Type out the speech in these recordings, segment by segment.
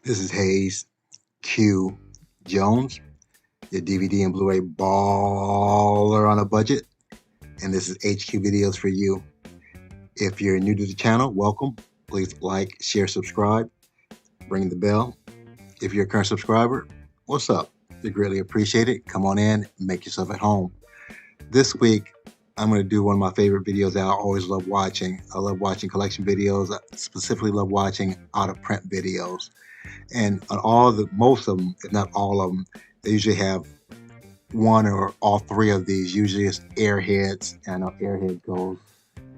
This is Hayes Q Jones, your DVD and Blu-ray baller on a budget, and this is HQ Videos for you. If you're new to the channel, welcome. Please like, share, subscribe, ring the bell. If you're a current subscriber, what's up? We greatly appreciate it. Come on in, make yourself at home. This week, I'm going to do one of my favorite videos that I always love watching. I love watching collection videos. I specifically love watching out-of-print videos. And on most of them, if not all of them, they usually have one or all three of these. Usually it's Airheads. And I know Airhead goes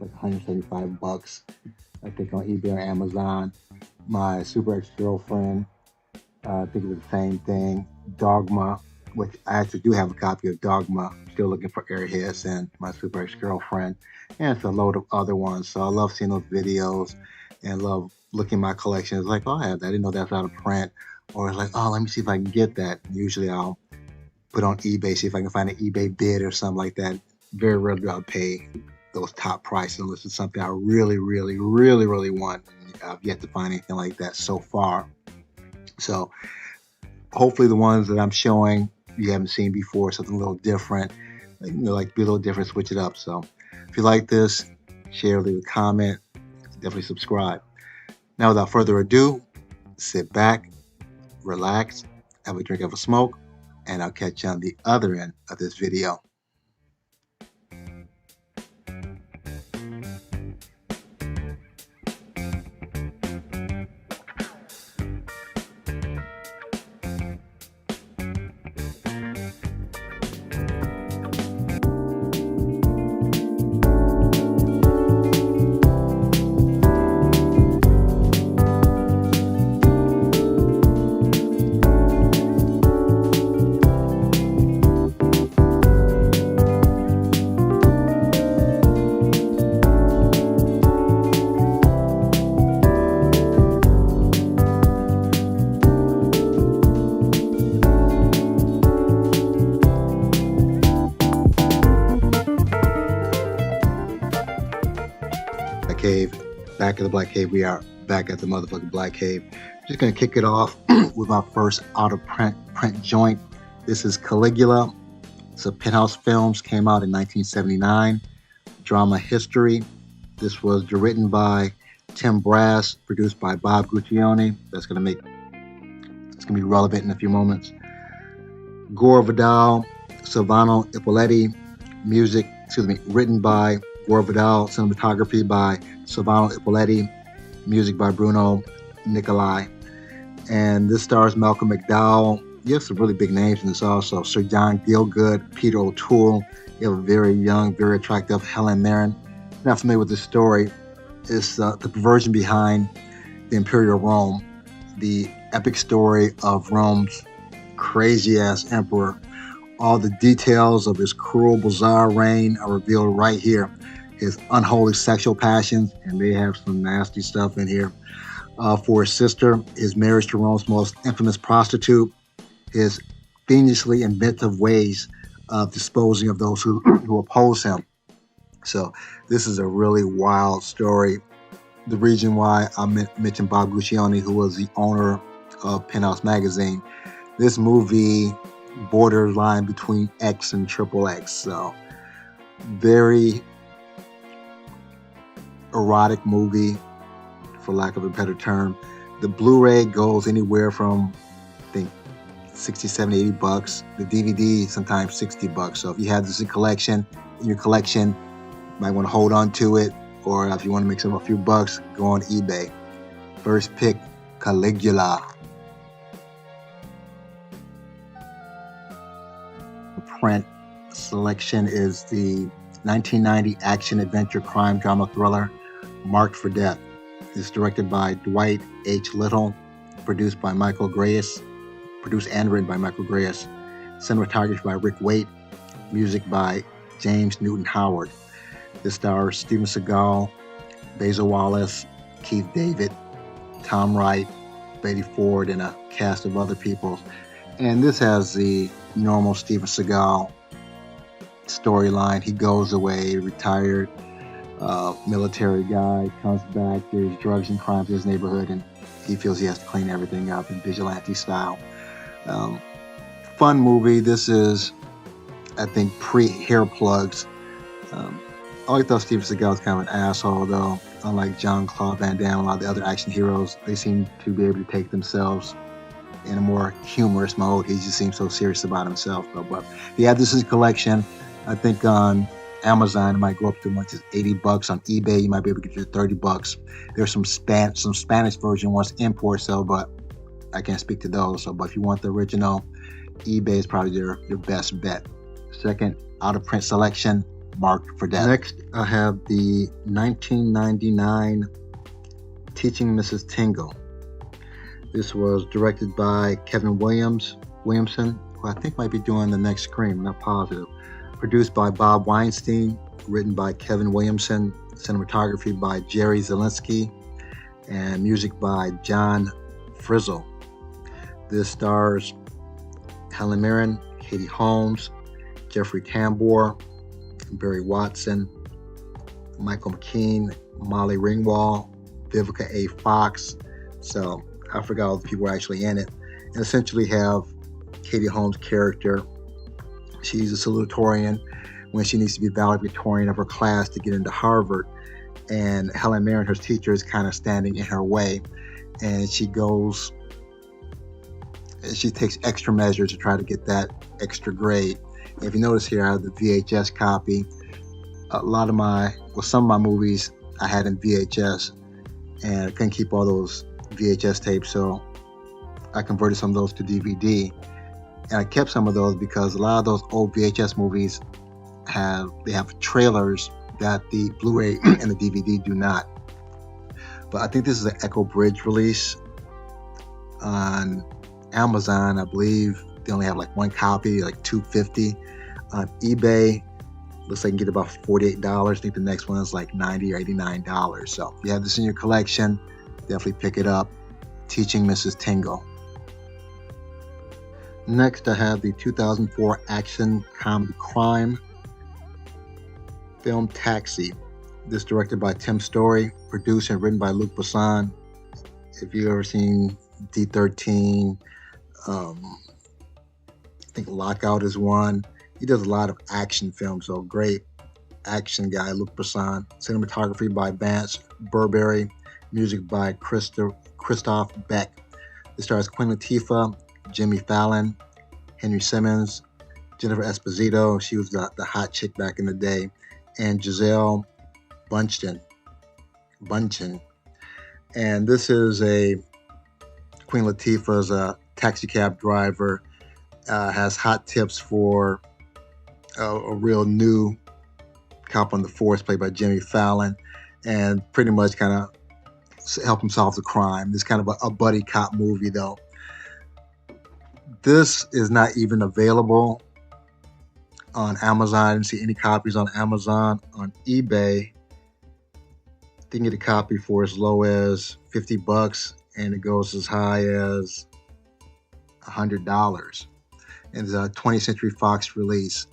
like $175, I think, on eBay or Amazon. My super ex-girlfriend, I think it's the same thing. Dogma, which I actually do have a copy of Dogma. I'm still looking for Airheads, and my super ex-girlfriend, and it's a load of other ones. So I love seeing those videos and love looking at my collection. It's like, oh, I have that. I didn't know that's out of print. Or it's like, oh, let me see if I can get that. Usually I'll put on eBay, see if I can find an eBay bid or something like that. Very rarely do I pay those top prices unless it's something I really, really, really, really want. I've yet to find anything like that so far. So hopefully the ones that I'm showing you haven't seen before, something a little different, like be a little different, switch it up. So if you like this, share, leave a comment, definitely subscribe. Now, without further ado, sit back, relax, have a drink of a smoke, and I'll catch you on the other end of this video. Cave, back at the Black Cave. We are back at the motherfucking Black Cave. Just gonna kick it off with my first out of print joint. This is Caligula. It's a Penthouse Films, came out in 1979. Drama history. This was written by Tim Brass, produced by Bob Guccione. It's gonna be relevant in a few moments. Gore Vidal, Silvano Ippoliti. Written by Gore Vidal, cinematography by Silvano Ippoliti, music by Bruno Nicolai. And this stars Malcolm McDowell. You have some really big names in this also. Sir John Gielgud, Peter O'Toole. You have a very young, very attractive Helen Mirren. Not familiar with this story. It's the perversion behind the Imperial Rome, the epic story of Rome's crazy-ass emperor. All the details of his cruel, bizarre reign are revealed right here. His unholy sexual passions, and they have some nasty stuff in here, for his sister, his marriage to Rome's most infamous prostitute, his fiendishly inventive ways of disposing of those who oppose him. So this is a really wild story. The reason why I mentioned Bob Guccione, who was the owner of Penthouse Magazine, this movie borderline between X and XXX. So very erotic movie, for lack of a better term. The Blu-ray goes anywhere from, I think, 60, 70, 80 bucks. The DVD sometimes 60 bucks. So if you have this in your collection, you might want to hold on to it. Or if you want to make a few bucks, go on eBay. First pick, Caligula. The print selection is the 1990 action-adventure crime drama thriller Marked for Death. It's directed by Dwight H. Little, produced and written by Michael Grayus, cinematography by Rick Waite, music by James Newton Howard. This stars Steven Seagal, Basil Wallace, Keith David, Tom Wright, Betty Ford, and a cast of other people. And this has the normal Steven Seagal storyline. He goes away, retired, Military guy comes back. There's drugs and crimes in his neighborhood, and he feels he has to clean everything up in vigilante style. Um, Fun movie. This is, I think, pre-hair plugs. Um, I always thought Steven Seagal was kind of an asshole, though. Unlike Jean-Claude Van Damme, a lot of the other action heroes, they seem to be able to take themselves in a more humorous mode. He just seems so serious about himself. But yeah, this is a collection. I think on Amazon it might go up to as much as $80. On eBay you might be able to get you $30. There's some Spanish version ones import, so but I can't speak to those. So, but if you want the original, eBay is probably your best bet. Second out of print selection, Marked for Death. Next, I have the 1999 Teaching Mrs. Tingle. This was directed by Kevin Williamson, who I think might be doing the next Scream, I'm not positive. Produced by Bob Weinstein, written by Kevin Williamson, cinematography by Jerry Zelinsky, and music by John Frizzle. This stars Helen Mirren, Katie Holmes, Jeffrey Tambor, Barry Watson, Michael McKean, Molly Ringwald, Vivica A. Fox. So I forgot all the people actually in it. And essentially have Katie Holmes' character. She's a salutatorian when she needs to be valedictorian of her class to get into Harvard. And Helen Mirren, her teacher, is kind of standing in her way. And she takes extra measures to try to get that extra grade. If you notice here, I have the VHS copy. Some of my movies I had in VHS, and I couldn't keep all those VHS tapes, so I converted some of those to DVD. And I kept some of those because a lot of those old VHS movies have trailers that the Blu-ray and the DVD do not. But I think this is an Echo Bridge release on Amazon. I believe they only have like one copy, like $2.50. On eBay, looks like you can get about $48. I think the next one is like $90 or $89. So if you have this in your collection, definitely pick it up. Teaching Mrs. Tingle. Next, I have the 2004 action comedy crime film Taxi. This directed by Tim Story, produced and written by Luc Besson. If you've ever seen D13, I think Lockout is one. He does a lot of action films, so great action guy, Luc Besson. Cinematography by Vance Burberry. Music by Christoph Beck. It stars Queen Latifah, Jimmy Fallon, Henry Simmons, Jennifer Esposito. She was the hot chick back in the day. And Gisele Bündchen. And this is Queen Latifah's a taxi cab driver. Has hot tips for a real new cop on the force played by Jimmy Fallon, and pretty much kind of help him solve the crime. This kind of a buddy cop movie, though. This is not even available on Amazon. I didn't see any copies on Amazon. On eBay, you can get a copy for as low as $50, and it goes as high as $100. And it's a 20th Century Fox release.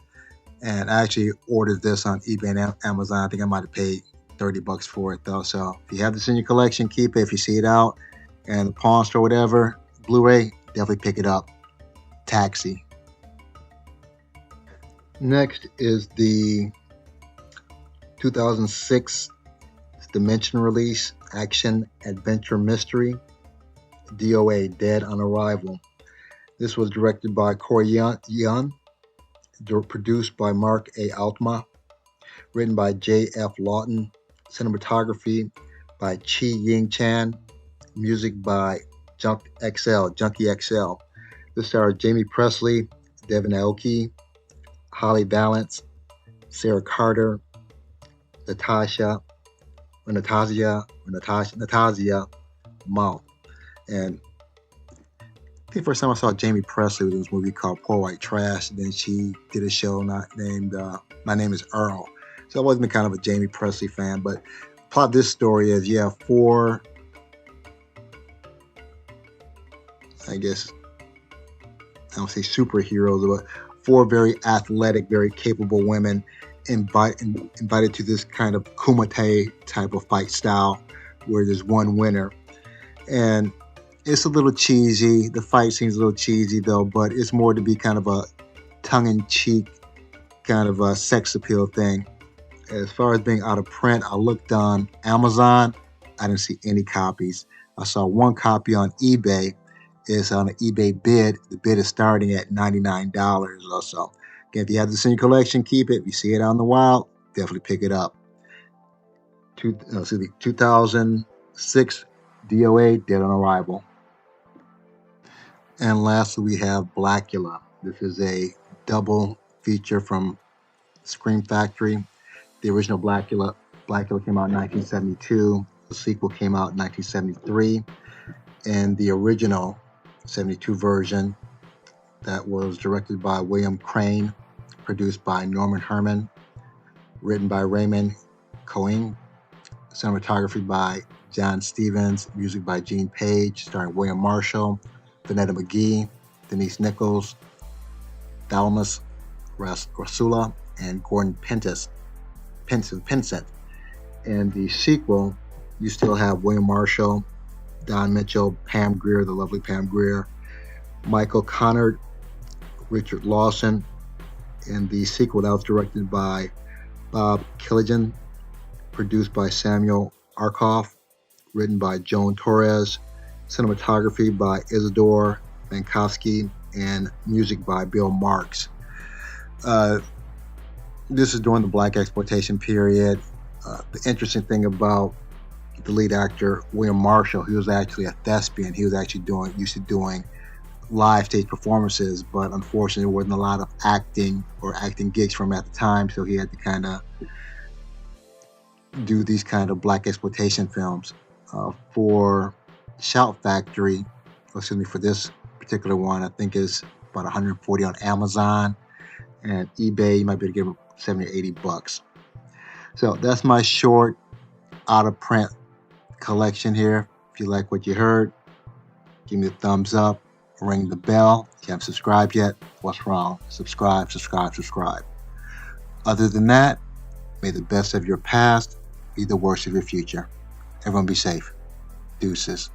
And I actually ordered this on eBay and Amazon. I think I might have paid $30 for it, though. So if you have this in your collection, keep it. If you see it out and the pawn store, whatever, Blu-ray, definitely pick it up. Taxi. Next is the 2006 Dimension release, action adventure mystery, DOA, Dead on Arrival. This was directed by Corey Yuen, produced by Mark A. Altma, written by J.F. Lawton, cinematography by Chi Ying Chan, music by Junkie XL. This stars Jamie Presley, Devin Aoki, Holly Valance, Sarah Carter, Natasha Mount. And I think the first time I saw Jamie Presley was in this movie called Poor White Trash. And then she did a show named My Name is Earl. So I've always been kind of a Jamie Presley fan. But the plot of this story is you have four, I guess, I don't say superheroes, but four very athletic, very capable women. invited to this kind of kumite type of fight style where there's one winner. And it's a little cheesy. The fight seems a little cheesy though, but it's more to be kind of a tongue-in-cheek kind of a sex appeal thing. As far as being out of print, I looked on Amazon. I didn't see any copies. I saw one copy on eBay. It's on an eBay bid. The bid is starting at $99 or so. Again, if you have this in your collection, keep it. If you see it out in the wild, definitely pick it up. 2006 DOA, Dead on Arrival. And lastly, we have Blackula. This is a double feature from Scream Factory. The original Blackula came out in 1972. The sequel came out in 1973. And the original 72 version that was directed by William Crane, produced by Norman Herman, written by Raymond Cohen, cinematography by John Stevens, music by Gene Page, starring William Marshall, Vanetta McGee, Denise Nichols, Dalmas Rasula, and Gordon Pinsent. And the sequel, you still have William Marshall, Don Mitchell, Pam Grier, the lovely Pam Grier, Michael Connard, Richard Lawson, and the sequel that was directed by Bob Killigan, produced by Samuel Arkoff, written by Joan Torres, cinematography by Isidore Mankowski, and music by Bill Marks. This is during the Black exploitation period. The interesting thing about the lead actor, William Marshall, he was actually a thespian. He was actually used to doing live stage performances, but unfortunately there wasn't a lot of acting gigs for him at the time, so he had to kind of do these kind of Black exploitation films. For Shout Factory, for this particular one, I think is about $140 on Amazon, and eBay you might be able to give them $70 or $80. So that's my short out of print collection here. If you like what you heard, give me a thumbs up, ring the bell. If you haven't subscribed yet, what's wrong? Subscribe. Other than that, may the best of your past be the worst of your future. Everyone be safe. Deuces.